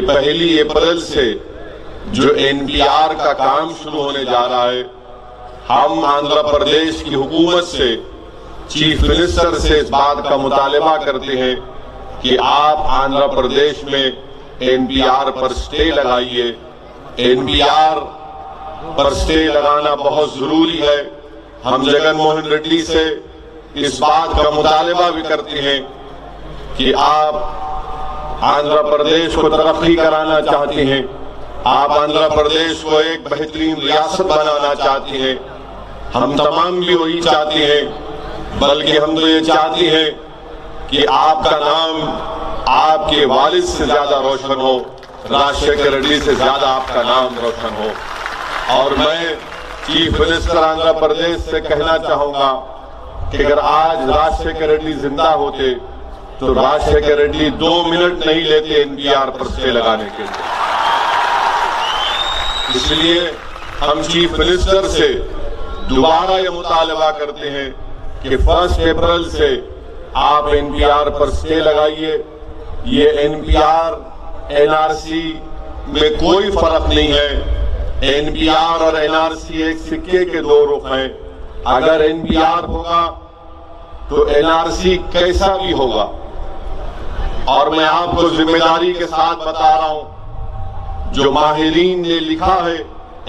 पहली अप्रैल से जो एनपीआर का काम शुरू होने जा रहा है, हम आंध्र प्रदेश की हुकूमत से, चीफ मिनिस्टर से इस बात का मुतालबा करते हैं कि आप आंध्र प्रदेश में एनपीआर पर स्टे लगाइए। एनपीआर पर स्टे लगाना बहुत जरूरी है। हम जगन मोहन रेड्डी से इस बात का मुतालबा भी करते हैं कि आप आंध्र प्रदेश को तरक्की कराना चाहते हैं, आप आंध्र प्रदेश को एक बेहतरीन रियासत बनाना चाहते हैं। हम तमाम भी वही चाहते हैं, बल्कि हम तो ये चाहते हैं कि आपका नाम आपके वालिद से ज्यादा रोशन हो, राजशेखर रेड्डी से ज्यादा आपका नाम रोशन हो। और मैं चीफ मिनिस्टर आंध्र प्रदेश से कहना चाहूंगा कि अगर आज राजशेखर रेड्डी जिंदा होते तो राजशेखर रेड्डी 2 मिनट नहीं लेते एनपीआर पर स्टे लगाने के लिए। इसलिए हम चीफ मिनिस्टर से दोबारा ये मुतालबा करते हैं कि 1 अप्रैल से आप एनपीआर पर स्टे लगाइए। ये एनपीआर एनआरसी में कोई फर्क नहीं है। एनपीआर और एनआरसी एक सिक्के के 2 रुख हैं। अगर एनपीआर होगा तो एनआरसी कैसा भी होगा। और मैं आपको जिम्मेदारी के साथ बता रहा हूं, जो माहिरीन ने लिखा है,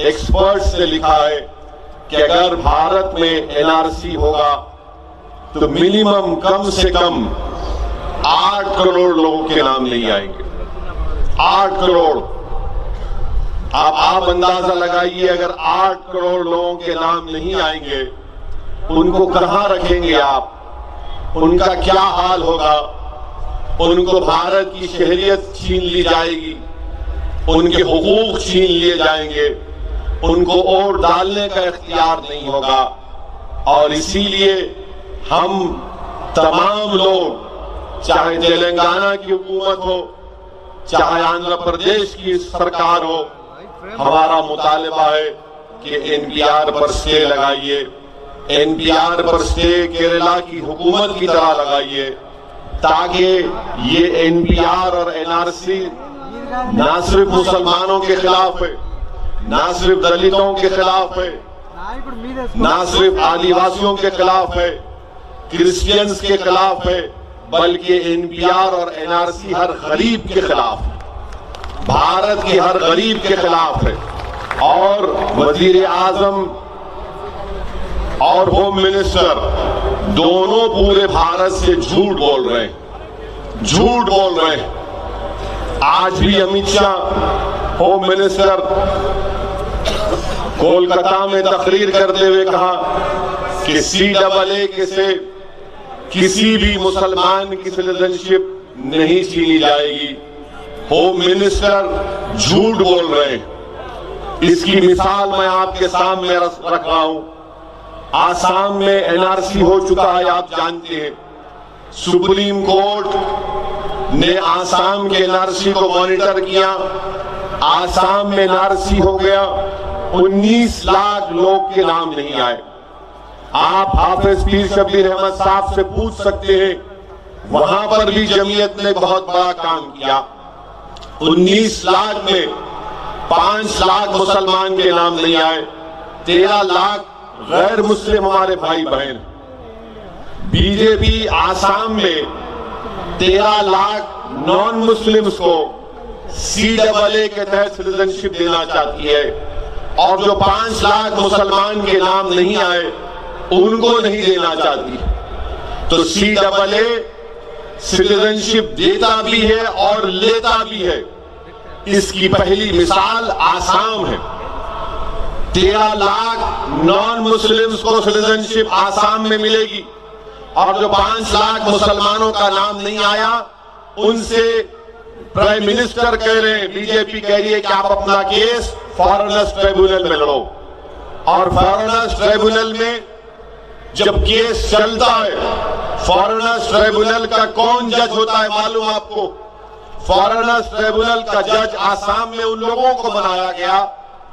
एक्सपर्ट्स ने लिखा है कि अगर भारत में एनआरसी होगा तो मिनिमम कम से कम 8 करोड़ लोगों के नाम नहीं आएंगे। 8 करोड़। आप अंदाजा लगाइए, अगर 8 करोड़ लोगों के नाम नहीं आएंगे, उनको कहां रखेंगे आप? उनका क्या हाल होगा? उनको भारत की शहरियत छीन ली जाएगी, उनके हुकूक छीन लिए जाएंगे, उनको वोट डालने का इख्तियार नहीं होगा। और इसीलिए हम तमाम लोग, चाहे तेलंगाना की हुकूमत हो, चाहे आंध्र प्रदेश की सरकार हो, हमारा मुतालबा है कि एनपीआर पर स्टे लगाइए। एनपीआर पर स्टे केरला की हुकूमत की तरह लगाइए, ताकि ये एनपीआर और एनआरसी ना सिर्फ मुसलमानों के खिलाफ है, ना सिर्फ दलितों के खिलाफ है, ना सिर्फ आदिवासियों के खिलाफ है, क्रिश्चियंस के खिलाफ है, बल्कि एनपीआर और एनआरसी हर गरीब के खिलाफ है, भारत के हर गरीब के खिलाफ है। और वजीर आजम और होम मिनिस्टर दोनों पूरे भारत से झूठ बोल रहे हैं, झूठ बोल रहे हैं। आज भी अमित शाह होम मिनिस्टर कोलकाता में तकरीर करते हुए कहा कि CAA के से किसी भी मुसलमान की सिटीजनशिप नहीं छीनी जाएगी। होम मिनिस्टर झूठ बोल रहे हैं। इसकी मिसाल मैं आपके सामने रख रहा हूं। आसाम में एनआरसी हो चुका है, आप जानते हैं। सुप्रीम कोर्ट ने आसाम के एनआरसी को मॉनिटर किया। आसाम में एनआरसी हो गया, 19 लाख लोग के नाम नहीं आए। आप हाफिज पीर शब्बीर अहमद साहब से पूछ सकते हैं, वहां पर भी जमीयत ने बहुत बड़ा काम किया। 19 लाख में 5 लाख मुसलमान के नाम नहीं आए, 13 लाख गैर मुस्लिम हमारे भाई बहन। बीजेपी आसाम में 13 लाख नॉन मुस्लिम्स को CAA के तहत सिटीजनशिप देना चाहती है, और जो 5 लाख मुसलमान के नाम नहीं आए उनको नहीं देना चाहती। तो CAA सिटीजनशिप देता भी है और लेता भी है। इसकी पहली मिसाल आसाम है। 13 लाख नॉन मुस्लिम्स को सिटीजनशिप आसाम में मिलेगी, और जो 5 लाख मुसलमानों का नाम नहीं आया उनसे प्राइम मिनिस्टर कह रहे हैं, बीजेपी कह रही है कि आप अपना केस फॉरेनर्स ट्रिब्यूनल में लड़ो। और फॉरेनर्स ट्रिब्यूनल में जब केस चलता है, फॉरेनर्स ट्रिब्यूनल का कौन जज होता है मालूम आपको? फॉरेनर्स ट्रिब्यूनल का जज आसाम में उन लोगों को बनाया गया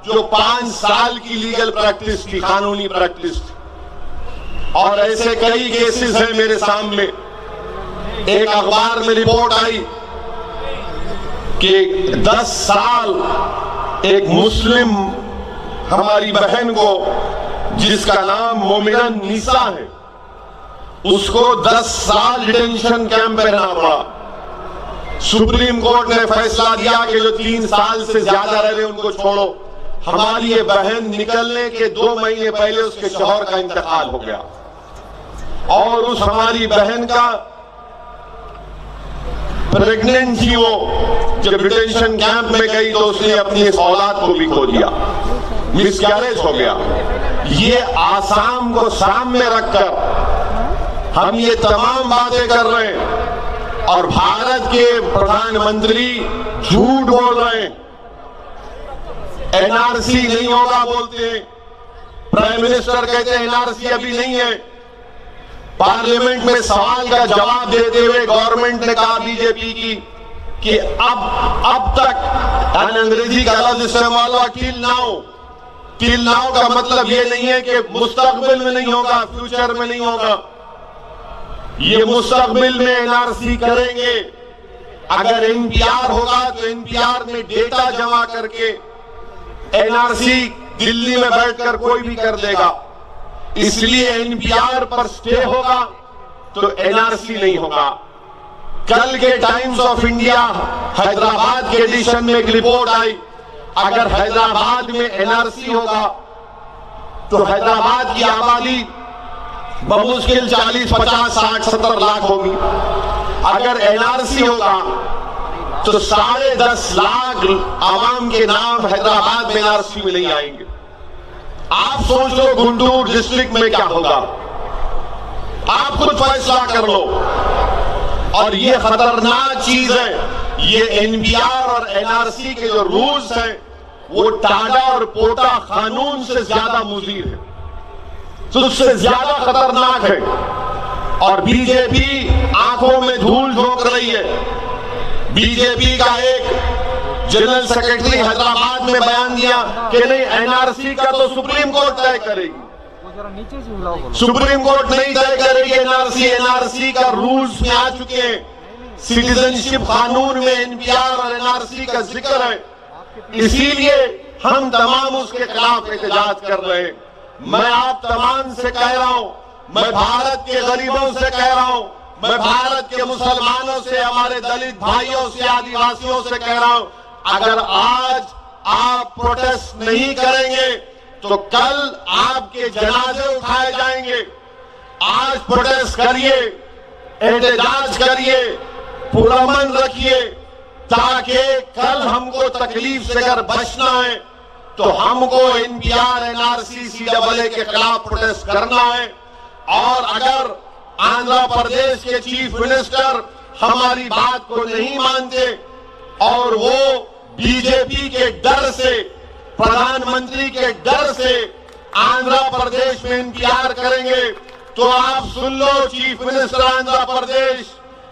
जो 5 साल की लीगल प्रैक्टिस थी, कानूनी प्रैक्टिस थी। और ऐसे कई केसेस हैं मेरे सामने। एक अखबार में रिपोर्ट आई कि 10 साल एक मुस्लिम हमारी बहन को, जिसका नाम मोमिना निसा है, उसको 10 साल डिटेंशन कैंप में रहना पड़ा। सुप्रीम कोर्ट ने फैसला दिया कि जो 3 साल से ज्यादा रह रहे उनको छोड़ो। हमारी ये बहन निकलने के 2 महीने पहले उसके शौहर का इंतकाल हो गया और उस हमारी बहन का प्रेग्नेंट थी वो, जब डिटेंशन कैंप में गई तो उसने अपनी इस औलाद को भी खो दिया, मिसकैरेज हो गया। ये आसाम को सामने रखकर हम ये तमाम बातें कर रहे हैं और भारत के प्रधानमंत्री झूठ बोल रहे हैं। एनआरसी नहीं होगा बोलते हैं, प्राइम मिनिस्टर कहते हैं एनआरसी अभी नहीं है। पार्लियामेंट में सवाल का जवाब देते हुए गवर्नमेंट ने कहा बीजेपी की कि अब तक, अंग्रेजी का लफ्ज इस्तेमाल हुआ टिल नाउ। टिल नाउ का मतलब ये नहीं है कि मुस्तकबिल में नहीं होगा, फ्यूचर में नहीं होगा। ये मुस्तकबिल में एनआरसी करेंगे। अगर एनपीआर होगा तो एनपीआर में डेटा जमा करके एनआरसी दिल्ली में बैठकर कोई भी कर देगा। इसलिए एनपीआर पर स्टे होगा तो एनआरसी नहीं होगा। कल के टाइम्स ऑफ इंडिया हैदराबाद के एडिशन में एक रिपोर्ट आई, अगर हैदराबाद में एनआरसी होगा तो हैदराबाद की आबादी बमुश्किल 40, 50, 60, 70 लाख होगी। अगर एनआरसी होगा तो 10.5 लाख आवाम के नाम हैदराबाद में एनआरसी में नहीं आएंगे। आप सोच लो गुंटूर डिस्ट्रिक्ट में क्या होगा, आप खुद फैसला कर लो। और ये खतरनाक चीज है। ये एनपीआर और एनआरसी के जो रूल्स हैं वो टाडा और पोटा कानून से ज्यादा मुजीर है, तो उससे ज्यादा खतरनाक है। और बीजेपी आंखों में धूल झोंक रही है। बीजेपी का एक जनरल सेक्रेटरी हैदराबाद में बयान दिया कि नहीं, एनआरसी का तो सुप्रीम कोर्ट तय करेगी। सुप्रीम कोर्ट नहीं तय करेगी एनआरसी। एनआरसी का रूल्स में आ चुके हैं। सिटीजनशिप कानून में एनपीआर और एनआरसी का जिक्र है। इसीलिए हम तमाम उसके खिलाफ एहतजाज कर रहे हैं। मैं आप तमाम से कह रहा हूं, मैं भारत के गरीबों से कह रहा हूं, मैं भारत के मुसलमानों से, हमारे दलित भाइयों से, आदिवासियों से कह रहा हूं, अगर आज आप प्रोटेस्ट नहीं करेंगे तो कल आपके जनाजे उठाए जाएंगे। आज प्रोटेस्ट करिए, एहतजाज करिए, पुरअमन रखिए, ताकि कल हमको तकलीफ से अगर बचना है तो हमको एनपीआर, एनआरसी, सीएए के खिलाफ प्रोटेस्ट करना है। और अगर आंध्र प्रदेश के चीफ मिनिस्टर हमारी बात को नहीं मानते और वो बीजेपी के डर से, प्रधानमंत्री के डर से आंध्र प्रदेश में एनपीआर करेंगे, तो आप सुन लो चीफ मिनिस्टर आंध्र प्रदेश,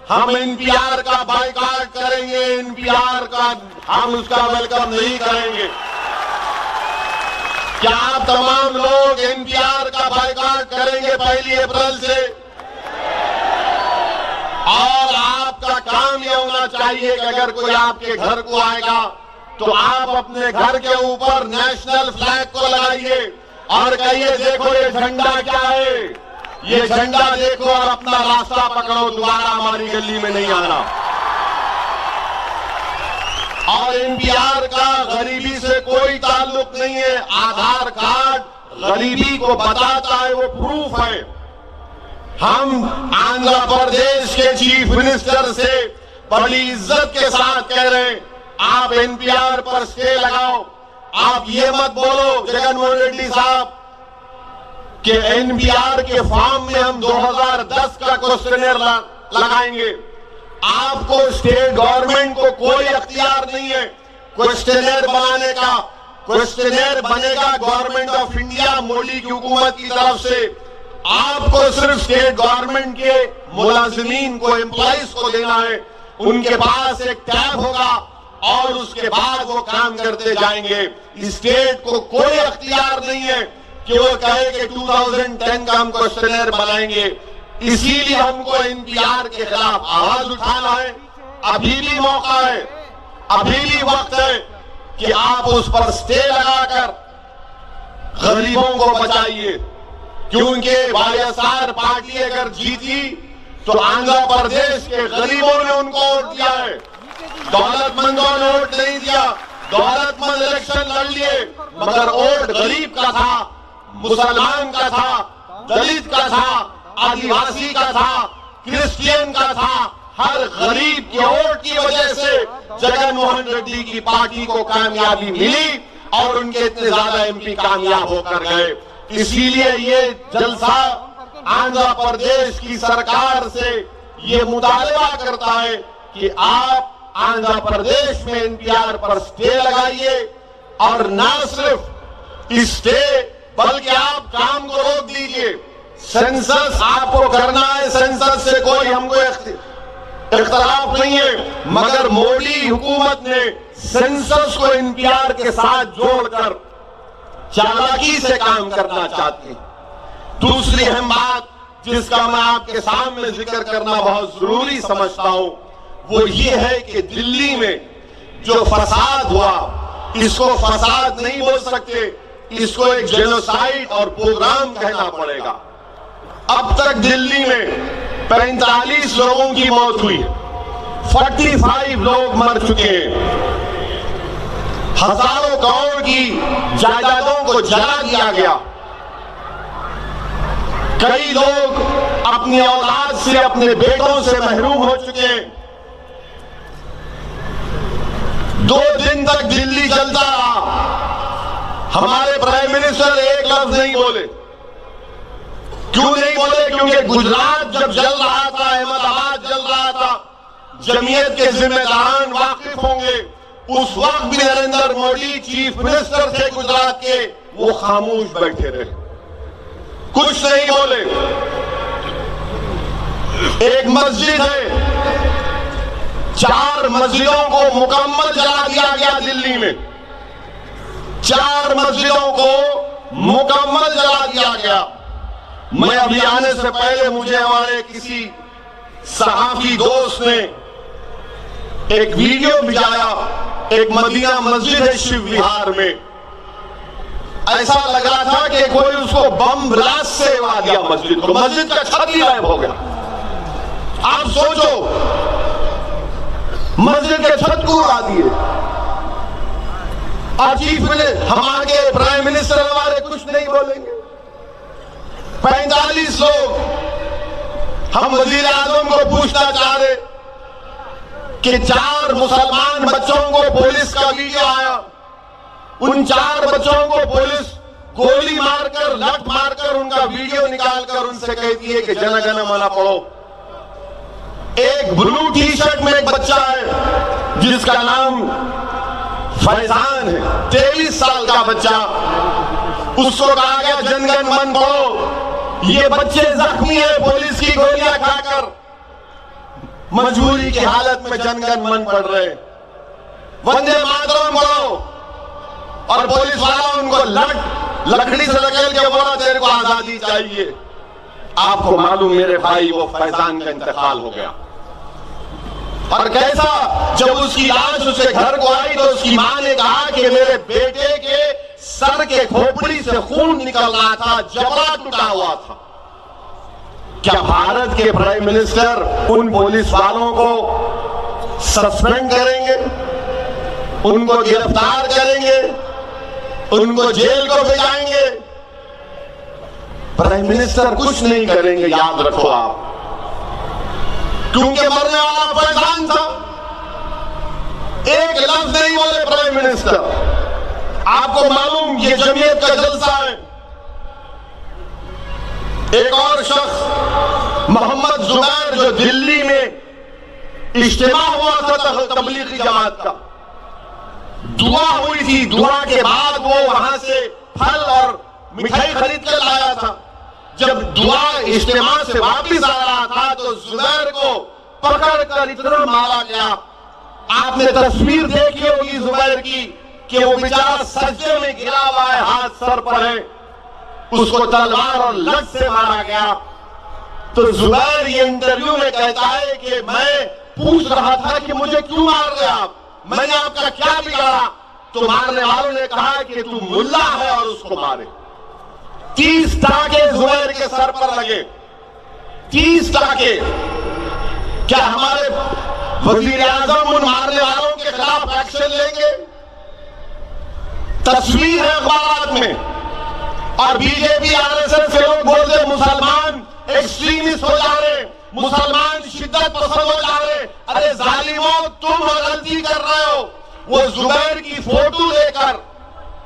हम एनपीआर का बायकॉट करेंगे। एनपीआर का हम उसका वेलकम नहीं करेंगे। क्या आप तमाम लोग एनपीआर का बायकॉट करेंगे 1 अप्रैल से? और आपका काम यह होना चाहिए कि अगर कोई आपके घर को आएगा तो आप अपने घर के ऊपर नेशनल फ्लैग को लगाइए और कहिए देखो ये झंडा क्या है, ये झंडा देखो, और अपना रास्ता पकड़ो, दोबारा हमारी गली में नहीं आना। और एनपीआर का गरीबी से कोई ताल्लुक नहीं है। आधार कार्ड गरीबी को बताता है, वो प्रूफ है। हम आंध्र प्रदेश के चीफ मिनिस्टर से बड़ी इज्जत के साथ कह रहे हैं, आप एनपीआर पर स्टे लगाओ। आप ये मत बोलो जगनमोहन रेड्डी साहब कि एनपीआर के फॉर्म में हम 2010 का क्वेश्चनर लगाएंगे। आपको स्टेट गवर्नमेंट को कोई अख्तियार नहीं है क्वेश्चनर बनाने का। क्वेश्चनर बनेगा गवर्नमेंट ऑफ इंडिया, मोदी की हुकूमत की तरफ से। आपको सिर्फ स्टेट गवर्नमेंट के मुलाजिमीन को, एम्प्लॉइज को देना है। उनके पास एक टैब होगा और उसके बाद वो काम करते जाएंगे। स्टेट को कोई अख्तियार नहीं है कि वो कहे कि 2010 का हम क्वेश्चनर बनाएंगे। इसीलिए हमको एनपीआर के खिलाफ आवाज उठाना है। अभी भी मौका है, अभी भी वक्त है कि आप उस पर स्टे लगाकर गरीबों को बचाइए, क्योंकि वाईएसआर पार्टी अगर जीती तो आंध्र प्रदेश के गरीबों ने उनको वोट दिया है, दौलतमंदों ने वोट नहीं दिया। दौलतमंद इलेक्शन लड़ लिए, मगर वोट गरीब का था, मुसलमान का था, दलित का था, आदिवासी का था, क्रिश्चियन का था। हर गरीब के वोट की वजह से जगन मोहन रेड्डी की पार्टी को कामयाबी मिली और उनके इतने ज्यादा एमपी कामयाब होकर गए। इसीलिए ये जलसा आंध्र प्रदेश की सरकार से ये मुतालबा करता है कि आप आंध्र प्रदेश में एनपीआर पर स्टे लगाइए, और न सिर्फ स्टे बल्कि आप काम को रोक दीजिए। सेंसस आपको करना है, सेंसस से कोई हमको इख्तलाफ नहीं है, मगर मोदी हुकूमत ने सेंसस को एनपीआर के साथ जोड़कर चालाकी से काम करना चाहती है। दूसरी अहम बात जिसका मैं आपके सामने जिक्र करना बहुत जरूरी समझता हूं, वो ये है कि दिल्ली में जो फसाद हुआ, इसको फसाद नहीं बोल सकते, इसको एक जेनोसाइड और प्रोग्राम कहना पड़ेगा। अब तक दिल्ली में 45 लोगों की मौत हुई, 45 लोग मर चुके हैं, हजारों करोड़ की जायदादों को जला दिया गया, कई लोग अपनी औलाद से, अपने बेटों से महरूम हो चुके हैं। 2 दिन तक दिल्ली जलता रहा, हमारे प्राइम मिनिस्टर एक लफ्ज नहीं बोले। क्यों नहीं बोले? क्योंकि गुजरात जब जल रहा था, अहमदाबाद जल रहा था, जमीयत के जिम्मेदारान वाकिफ होंगे। उस वक्त भी नरेंद्र मोदी चीफ मिनिस्टर थे गुजरात के, वो खामोश बैठे रहे, कुछ नहीं बोले। एक मस्जिद है, 4 मस्जिदों को मुकम्मल जला दिया गया दिल्ली में, 4 मस्जिदों को मुकम्मल जला दिया गया। मैं अभी आने से पहले मुझे हमारे किसी सहाफी दोस्त ने एक वीडियो भिजाया, एक मदीना मस्जिद है शिव विहार में, ऐसा लग रहा था कि कोई उसको बम ब्लास्ट से उड़ा दिया मस्जिद को, मस्जिद का छत ही गायब हो गया। आप सोचो, मस्जिद के छत को उड़ा दिए। और चीफ मिनिस्टर, हमारे प्राइम मिनिस्टर हमारे कुछ नहीं बोलेंगे। 45 लोग, हम वजीर आजम को पूछना चाह रहे कि 4 मुसलमान बच्चों को पुलिस का वीडियो आया, उन 4 बच्चों को पुलिस गोली मारकर, लठ मारकर उनका वीडियो निकालकर उनसे कहती है कि जन गण मन पढ़ो। एक ब्लू टी शर्ट में एक बच्चा है जिसका नाम फैजान है, 23 साल का बच्चा, उसको कहा गया जन गण मन पढ़ो। ये बच्चे जख्मी है, पुलिस की गोलियां खाकर मजबूरी की हालत में जन गण मन पढ़ रहे। वंदे मातरम पढ़ो, और पुलिस वाला उनको लकड़ी से लकड़ के बोला तेरे को आजादी चाहिए। आपको मालूम मेरे भाई, वो फैजान का इंतकाल हो गया। और कैसा, जब उसकी लाश उसके घर को आई तो उसकी मां ने कहा कि मेरे बेटे के सर के खोपड़ी से खून निकल रहा था, जबड़ा टूटा हुआ था। क्या भारत के प्राइम मिनिस्टर उन पुलिस वालों को सस्पेंड करेंगे, उनको गिरफ्तार करेंगे, उनको जेल को भेजाएंगे? प्राइम मिनिस्टर कुछ नहीं करेंगे, याद रखो आप, क्योंकि मरने वाला फैजान था। एक लफ्ज नहीं बोले प्राइम मिनिस्टर। आपको मालूम ये जमीयत का जलसा है। एक और शख्स मोहम्मद जुबैर, जो दिल्ली में इज्तिमा हुआ था तबलीगी जमात का, दुआ हुई थी, दुआ के बाद वो वहां से फल और मिठाई खरीद कर लाया था। जब दुआ इज्तिमा से वापिस आ रहा था तो जुबैर को पकड़कर इतना मारा गया। आपने तस्वीर देखी होगी जुबैर की कि वो बेचारा सज्जे में गिरा हुआ है, हाथ सर पर है, उसको तलवार और लठ से मारा गया। तो जुबैर ये इंटरव्यू में कहता है कि मैं पूछ रहा था कि मुझे क्यों मार रहे आप, मैंने आपका क्या बिगाड़ा? तो मारने वालों ने कहा कि तू मुल्ला है और उसको मारे। 30 टाके जुबैर के सर पर लगे, 30 टाके। क्या हमारे वजीर आजम उन मारने वालों के खिलाफ एक्शन लेंगे? तस्वीर है अखबार में, और बीजेपी आरएसएस के लोग बोलते मुसलमान एक्सट्रीमिस्ट हो जा रहे, मुसलमान शिद्दत पसंद हो जा रहे। अरे जालिमों, तुम गलती कर रहे हो। वो जुबैर की फोटो लेकर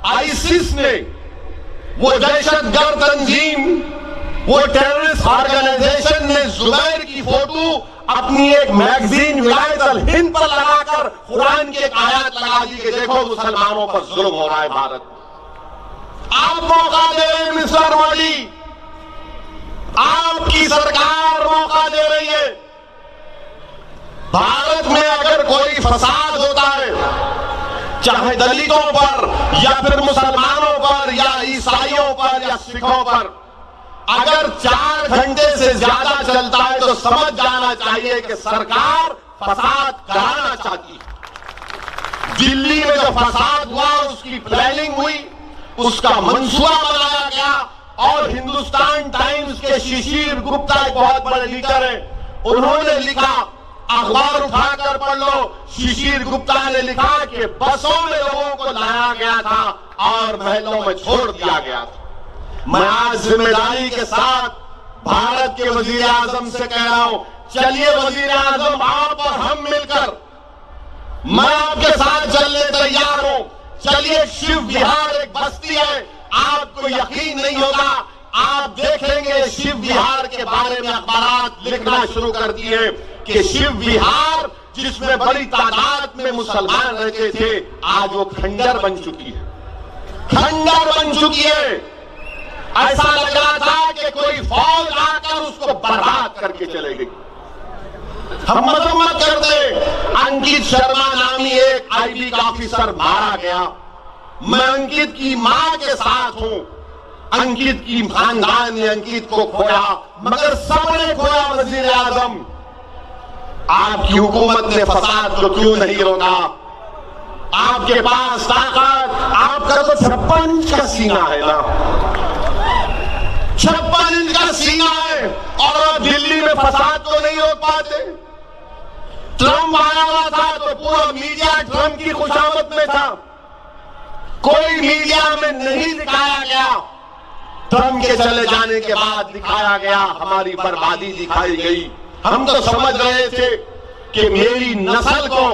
आईसिस ने, वो दहशतगर्द तंजीम, वो टेररिस्ट ऑर्गेनाइजेशन ने जुबैर की फोटो अपनी एक मैगजीन विलायत अल हिंद पर लगाकर कुरान की एक आयत लगा दी कि देखो मुसलमानों पर जुल्म हो रहा है भारत में। आप मौका दे रहे हैं मिस्टर मोदी, आपकी सरकार मौका दे रही है। भारत में अगर कोई फसाद होता है, चाहे दलितों पर या फिर मुसलमानों पर या ईसाइयों पर या सिखों पर, अगर 4 घंटे से ज्यादा चलता है तो समझ जाना चाहिए कि सरकार फसाद कराना चाहती है। दिल्ली में जो फसाद हुआ उसकी प्लानिंग हुई, उसका मंसूबा बनाया गया, और हिंदुस्तान टाइम्स के शिशिर गुप्ता एक बहुत बड़े लीडर हैं, उन्होंने लिखा, अखबार उठाकर पढ़ लो, शिशिर गुप्ता ने लिखा कि बसों में लोगों को लाया गया था और महलों में छोड़ दिया गया था। मैं आज जिम्मेदारी के साथ भारत के वजीर आजम से कह रहा हूं, चलिए वजीर आजम, आप और हम मिलकर, मैं आपके साथ चलने तैयार हूं। चलिए, शिव विहार एक बस्ती है, आपको यकीन नहीं होगा, आप देखेंगे शिव विहार के बारे में अखबार लिखना शुरू कर दिए कि शिव विहार जिसमें बड़ी तादाद में मुसलमान रहते थे, आज वो खंडर बन चुकी है, खंडर बन चुकी है। ऐसा लग रहा था कि कोई फौज आकर उसको बर्बाद करके चले गई। हम मजम्मत करते, अंकित शर्मा नामी एक आईबी का ऑफिसर मारा गया। मैं अंकित की मां के साथ हूं, अंकित की खानदान ने अंकित को खोया, मगर सबने खोया। वजीर आजम, आपकी हुकूमत ने फसाद को क्यों नहीं रोका? आपके पास ताकत, आपका तो 56 इंच का सीना है ना, 56 इंच का सीना है, और अब दिल्ली में फसाद को नहीं रोक पाते। ट्रंप आया हुआ था तो पूरा मीडिया ट्रंप की खुशामद में था, कोई मीडिया में नहीं दिखाया गया। ट्रंप के चले जाने के बाद दिखाया गया, हमारी बर्बादी दिखाई गई। हम तो समझ रहे थे कि मेरी नस्ल को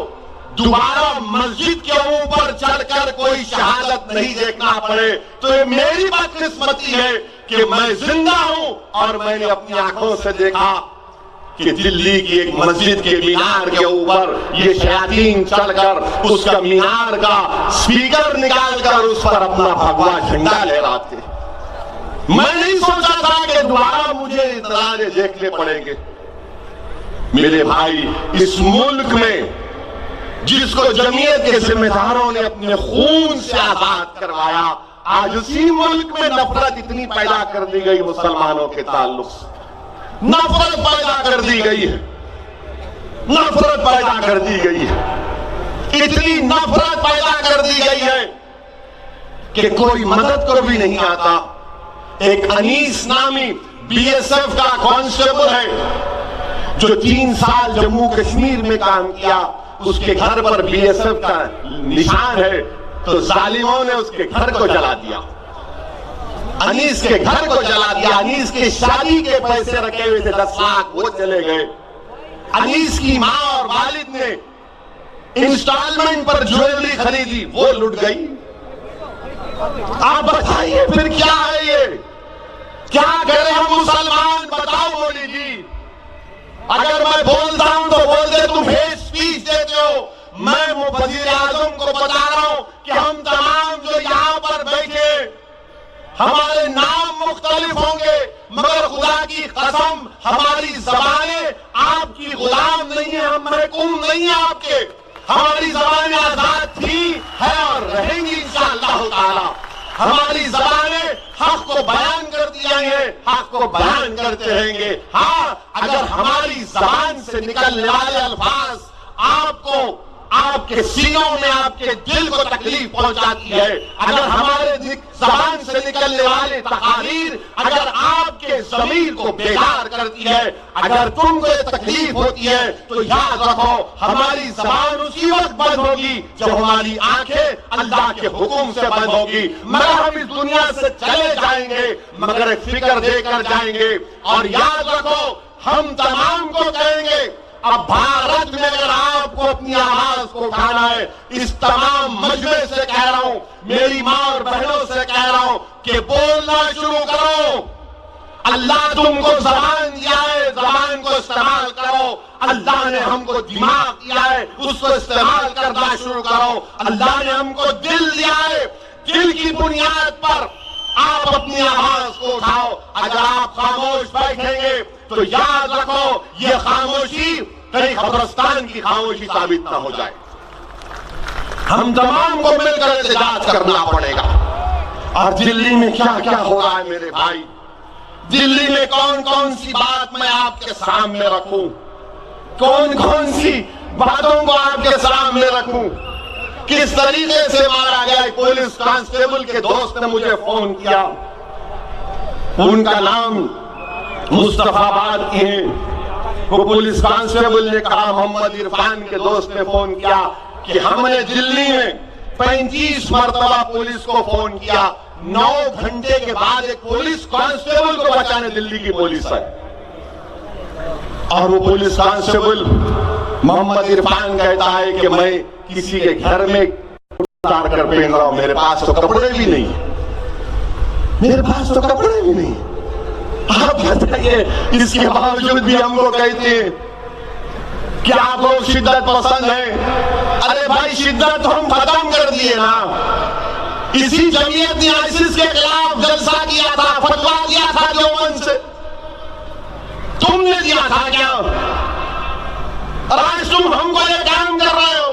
दोबारा मस्जिद के ऊपर चढ़कर कोई शहादत नहीं देखना पड़े, तो ये मेरी बदकिस्मती है कि मैं जिंदा हूं और मैंने अपनी आंखों से देखा कि दिल्ली की एक मस्जिद के मीनार के ऊपर ये शयातीन चढ़कर उसका मीनार का स्पीकर निकालकर उस पर अपना भगवा झंडा लहरा थे। मैं नहीं सोचा था कि दोबारा मुझे इतराजे देखने पड़ेंगे। मेरे भाई, इस मुल्क में जिसको जमीयत के जिम्मेदारों ने अपने खून से आजाद करवाया, आज उसी मुल्क में नफरत इतनी पैदा कर दी गई, मुसलमानों के ताल्लुक से नफरत पैदा कर दी गई है, नफरत पैदा कर दी गई है, इतनी नफरत पैदा कर दी गई है कि कोई मदद को भी नहीं आता। एक अनीस नामी बीएसएफ का कांस्टेबल है जो 3 साल जम्मू कश्मीर में काम किया, उसके घर पर बीएसएफ का निशान है, तो जालिमों ने उसके घर को जला दिया, अनीस के घर को जला दिया। अनीस की शादी के पैसे रखे हुए थे 10 लाख, वो चले गए। अनीस की मां और वालिद ने इंस्टॉलमेंट पर ज्वेलरी खरीदी, वो लुट गई। आप बताइए फिर क्या है ये? क्या करें हम मुसलमान? बताओ मोदी जी। अगर मैं बोलता हूं तो बोलते तुम हेट स्पीच देते हो। मैं वजीर आजम को बता रहा हूं कि हम तमाम जो यहां पर बैठे, हमारे नाम मुख्तलिफ होंगे, मगर खुदा की कसम हमारी ज़बानें आपकी गुलाम नहीं है, हम महकूम नहीं है आपके। हमारी ज़बानें आजाद थी, है और रहेंगी इंशाअल्लाह ताला। हमारी ज़बानें हक को बयान करती आई है, हक को बयान करते रहेंगे। हाँ, अगर हमारी ज़बान से निकलने वाले अल्फाज आपको आपके सीनों में, आपके दिल को तकलीफ पहुंचाती है, अगर हमारे जबान से निकलने वाले तकारीर अगर आपके ज़मीर को बेकार करती है, अगर तुमको ये तकलीफ होती है, तो याद रखो हमारी जबान उसी वक्त बंद होगी जब हमारी आंखें अल्लाह के हुक्म से बंद होगी। मगर हम इस दुनिया से चले जाएंगे, मगर एक फिक्र देकर जाएंगे। और याद रखो हम तमाम को कहेंगे, अब भारत में अगर आपको अपनी आवाज को उठाना है, इस तमाम मजमे से कह रहा हूं, मेरी मां और बहनों से कह रहा हूं कि बोलना शुरू करो। अल्लाह तुमको जबान दिया है, जबान को इस्तेमाल करो। अल्लाह ने हमको दिमाग दिया है, उसको इस्तेमाल करना शुरू करो। अल्लाह ने हमको दिल दिया है, दिल की बुनियाद पर आप अपनी आवाज को उठाओ। अगर आप खामोश बैठेंगे तो याद रखो ये खामोशी कहीं कब्रिस्तान की खामोशी साबित ना हो जाए। हम तमाम को मिलकर एहतजाज करना पड़ेगा। और दिल्ली में क्या क्या हो रहा है मेरे भाई, दिल्ली में कौन कौन सी बात मैं आपके सामने रखूं, कौन कौन सी बातों को आपके सामने रखूं। किस तरीके से मारा गया। पुलिस कांस्टेबल के दोस्त ने मुझे फोन किया, उनका नाम मुस्तफाबाद की है। वो पुलिस कांस्टेबल ने कहा, मोहम्मद इरफान के दोस्त ने फोन किया कि हमने दिल्ली में 35 मरतबा पुलिस को फोन किया, 9 घंटे के बाद एक पुलिस कांस्टेबल को बचाने दिल्ली की पुलिस है। और वो पुलिस कांस्टेबल मोहम्मद इरफान कहता है कि मैं किसी के घर में उतार कर पहन रहा हूं, मेरे पास तो कपड़े भी नहीं, मेरे पास तो कपड़े भी नहीं। आप बताइए, इसके बावजूद भी हमको कहते हैं कि आप लोग शिद्दत पसंद हैं। अरे भाई, शिद्दत तो हम खत्म कर दिए ना। इसी जमीयत ने आईसिस के खिलाफ जलसा किया था, फतवा दिया था देवबंद से, तुमने दिया था क्या? और आज तुम हमको ये काम कर रहे हो।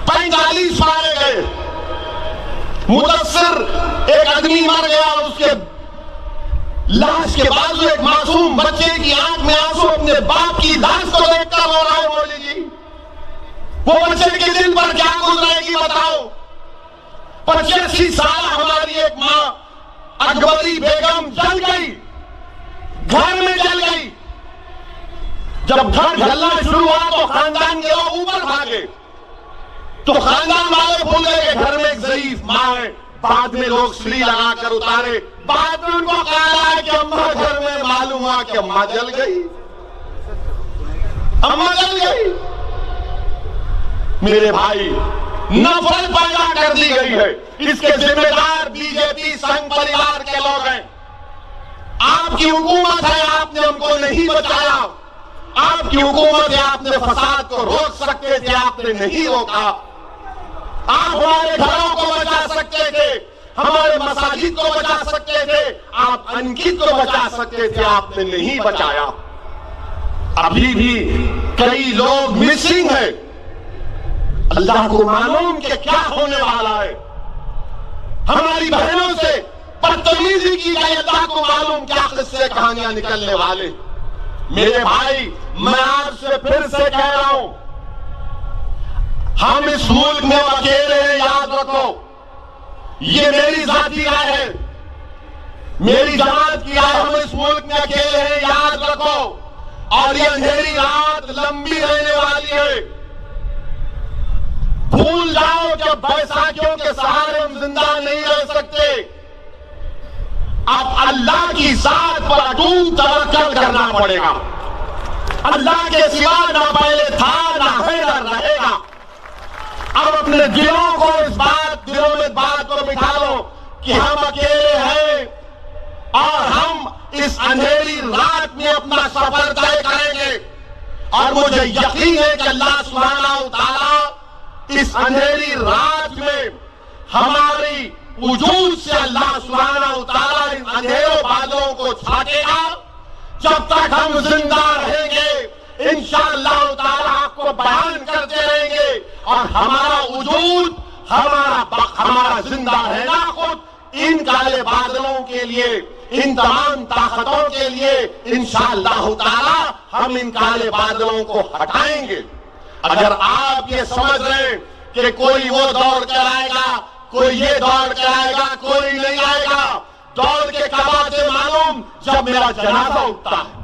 45 मारे गए, मुदस्सिर एक आदमी मर गया, उसके लाश के बाजू एक मासूम बच्चे की आंख में आंसू, अपने बाप की लाश को देखकर रो रहा है। मौली जी, वो बच्चे के दिल पर क्या गुजरेगी बताओ। 85 साल हमारी एक मां अकबरी बेगम जल गई, घर में जल गई। जब घर जलना शुरू हुआ तो खानदान के लोग ऊपर भागे, तो खानदान वाले भूल गए कि घर में एक ज़ईफ मां है। बाद में लोग सुली लगाकर उतारे, बाद में उनको कहा कि अम्मा घर में मालूम हुआ कि अम्मा जल गई, अम्मा जल गई। मेरे भाई, नफरत पैदा कर दी गई है। इसके जिम्मेदार बीजेपी संघ परिवार के लोग हैं। आपकी हुकूमत है, आपने हमको नहीं बचाया। आपकी हुकूमत है, आपने फसाद को रोक सकते थे, आपने नहीं रोका। आप हमारे घरों को बचा सकते थे, हमारे मसाजिद को बचा सकते थे, आप अंकित को बचा सकते थे, आपने नहीं बचाया। अभी भी कई लोग मिसिंग है। अल्लाह को मालूम कि क्या होने वाला है। हमारी बहनों से बदतमीजी की गई, अल्लाह को मालूम क्या किस्से कहानियां निकलने वाले। मेरे भाई, मैं आपसे फिर से कह रहा हूं, हम इस मुल्क में अकेले हैं, याद रखो। ये मेरी जाती राय है, मेरी जमात की राय, हम इस मुल्क में अकेले हैं, याद रखो। और ये अंधेरी रात लंबी रहने वाली है। भूल जाओ कि बैसाखियों के सहारे हम जिंदा नहीं रह सकते। अब अल्लाह की जात पर अटूट तवक्कुल करना पड़ेगा। अल्लाह के सिवा ना पहले था, ना है, ना रहेगा। अब अपने दिलों को दिलों में बात को बिठा लो कि हम अकेले हैं और हम इस अंधेरी रात में अपना सफर तय करेंगे। और मुझे यकीन है कि अल्लाह सुब्हानहू व तआला इस अंधेरी रात में हमारी वजूद से अल्लाह सुब्हानहू व तआला इन अंधेरों बादलों को छाटेगा। जब तक हम जिंदा रहेंगे इंशाअल्लाह ताला आपको बयान करते रहेंगे और हमारा वजूद, हमारा जिंदा रहना खुद इन काले बादलों के लिए, इन तमाम ताकतों के लिए इंशाअल्लाह ताला हम इन काले बादलों को हटाएंगे। अगर आप ये समझ रहे हैं कि कोई वो दौड़ कर आएगा, कोई ये दौड़ कर आएगा, कोई नहीं आएगा, दौड़ के कब आते मालूम? जब मेरा जनाजा उठता है,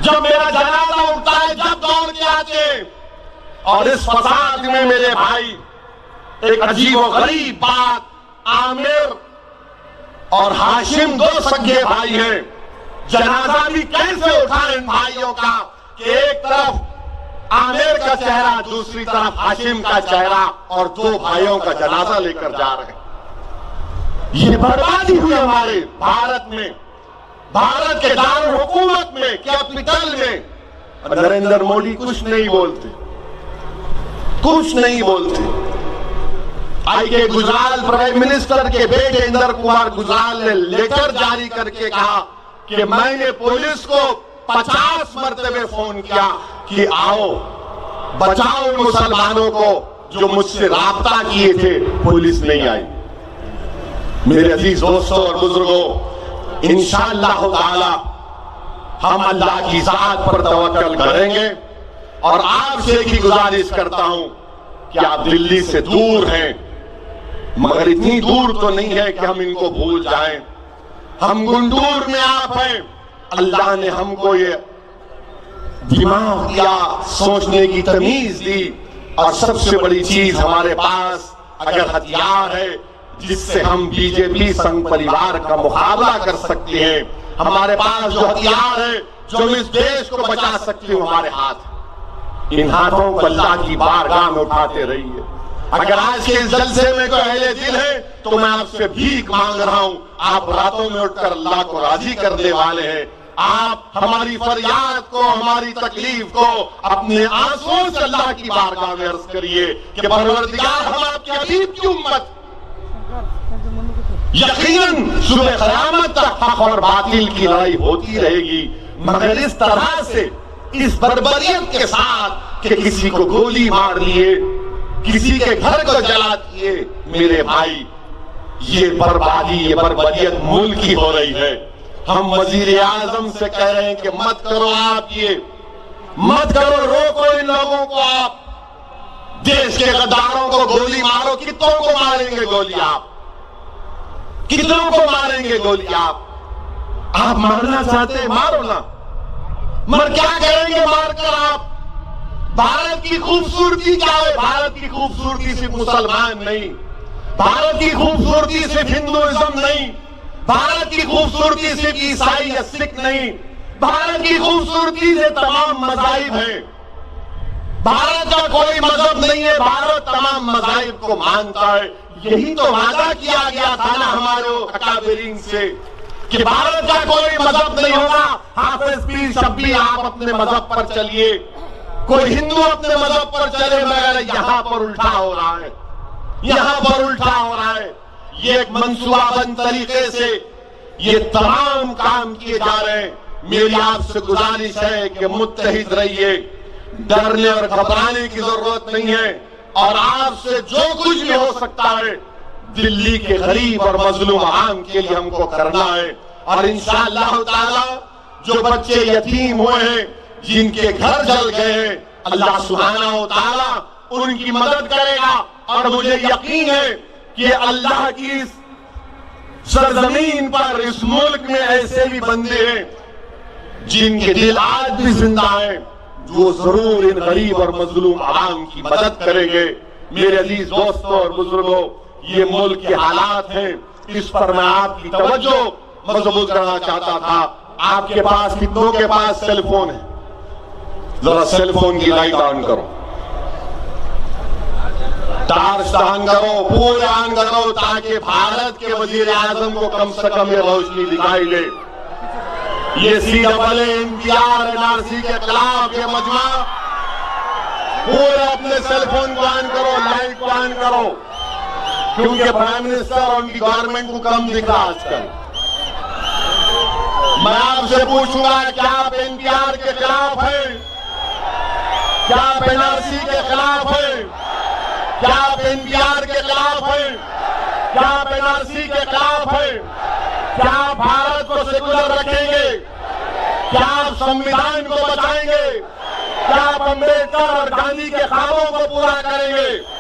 जब मेरा जनाजा उठता है, जब दौड़ के आते। और इस फसाद में मेरे भाई एक अजीब और गरीब बात, आमिर और हाशिम दो सगे भाई हैं। जनाजा भी कैसे उठा इन भाइयों का कि एक तरफ आमिर का चेहरा, दूसरी तरफ हाशिम का चेहरा, और दो भाइयों का जनाजा लेकर जा रहे हैं। ये बर्बादी हुई हमारे भारत में, भारत के दारुल हुकूमत में, कैपिटल में। नरेंद्र मोदी कुछ नहीं बोलते, कुछ नहीं बोलते। आई के गुजराल प्राइम मिनिस्टर के बेटे इंदर कुमार गुजराल ने लेटर जारी करके कहा कि मैंने पुलिस को 50 मरतबे फोन किया कि आओ बचाओ मुसलमानों को जो मुझसे राब्ता किए थे, पुलिस नहीं आई। मेरे अजीज दोस्तों और बुजुर्गों, इंशाअल्लाह ताला हम अल्लाह की जात पर तवक्कल करेंगे। और आपसे एक ही गुजारिश करता हूं कि आप दिल्ली से दूर हैं, मगर इतनी दूर तो नहीं है कि हम इनको भूल जाएं। हम गुंडूर में आप हैं। अल्लाह ने हमको ये दिमाग दिया, सोचने की तमीज दी, और सबसे बड़ी चीज हमारे पास अगर हथियार है जिससे हम बीजेपी संघ परिवार का मुकाबला कर सकते हैं, हमारे पास जो हथियार है जो इस देश को बचा सकते हो, हमारे हाथ। इन हाथों को अल्लाह की बारगाह में उठाते रहिए। अगर आज के इस जलसे में कोई अहले दिल है तो मैं आपसे भीख मांग रहा हूं। आप रातों में उठकर अल्लाह को राजी करने वाले हैं। आप हमारी फरियाद को, हमारी तकलीफ को अपने आंसुओं से अल्लाह की बारगाह में अर्ज करिए कि परवरदिगार, हम आपकी हबीब की उम्मत, यकीनन सुबह क़यामत तक हक और बातिल की लड़ाई होती रहेगी, मगर इस तरह से, इस बर्बरियत के साथ कि किसी को गोली मार लिए, किसी के घर को जला दिए, मेरे भाई, ये बर्बादी, ये बर्बरियत मुल्क की हो रही है। हम वजीर आजम से कह रहे हैं कि मत करो आप ये, मत करो, रोको इन लोगों को। आप देश के गद्दारों को गोली मारो। कितनों को मारेंगे गोली आप? कितनों को मारेंगे गोली आप? आप मारना चाहते हैं, मारो ना, मगर क्या करेंगे मारकर आप? भारत की खूबसूरती क्या है? भारत की खूबसूरती सिर्फ मुसलमान नहीं, भारत की खूबसूरती सिर्फ हिंदुइज्म नहीं, भारत की खूबसूरती सिर्फ ईसाई या सिख नहीं, भारत की खूबसूरती से तमाम मज़ाहिब हैं। भारत का कोई मजहब नहीं है, भारत तमाम मज़ाहिब को मानता है। यही तो वादा किया गया था ना हमारे अकाबिरीन से कि भारत का कोई मजहब नहीं होगा। हाफिज पीर शब्बी आप अपने मजहब पर चलिए, कोई हिंदू अपने मजहब पर चले, मगर यहां पर उल्टा हो रहा है, यहां पर उल्टा हो रहा है। ये एक मंसूबाबंद तरीके से ये तमाम काम किए जा रहे हैं। मेरी आपसे गुजारिश है कि मुत्तहिद रहिए, डरने और घबराने की जरूरत नहीं है। और आपसे जो कुछ भी हो सकता है दिल्ली के गरीब और मजलूम आवाम के लिए हमको करना है। और इंशाअल्लाह ताला जो बच्चे यतीम हुए हैं, जिनके घर जल गए हैं, अल्लाह सुब्हानहू व तआला उनकी मदद करेगा। और मुझे यकीन है कि अल्लाह की इस सरजमीन पर, इस मुल्क में ऐसे भी बंदे हैं जिनके दिल आज भी जिंदा हैं, जो जरूर इन गरीब और मजलूम आवाम की मदद करेंगे। मेरे अजीज दोस्तों और बुजुर्गों, ये मुल्क के हालात हैं, इस पर मैं आपकी तवज्जो मजबूत करना चाहता था। आपके पास, कितनों के पास सेल फोन है? जरा सेल फोन की लाइट ऑन करो, टार्च ऑन करो, पूरे ऑन करो, ताकि भारत के वजीर आजम को कम से कम ये रोशनी दिखाई दे। ये CAA NPR NRC के खिलाफ ये मजमा, पूरे अपने सेल फोन को ऑन करो, लाइट को ऑन करो, क्योंकि प्राइम मिनिस्टर और उनकी गवर्नमेंट को कम दिख रहा आजकल। मैं आपसे पूछूंगा, क्या आप NPR के खिलाफ है? क्या आप NRC के खिलाफ है? क्या आप NPR के खिलाफ है? क्या आप NRC के खिलाफ है? क्या आप भारत को सेकुलर रखेंगे? क्या आप संविधान को बचाएंगे? क्या आप अंबेडकर और गांधी के ख्वाबों को पूरा करेंगे?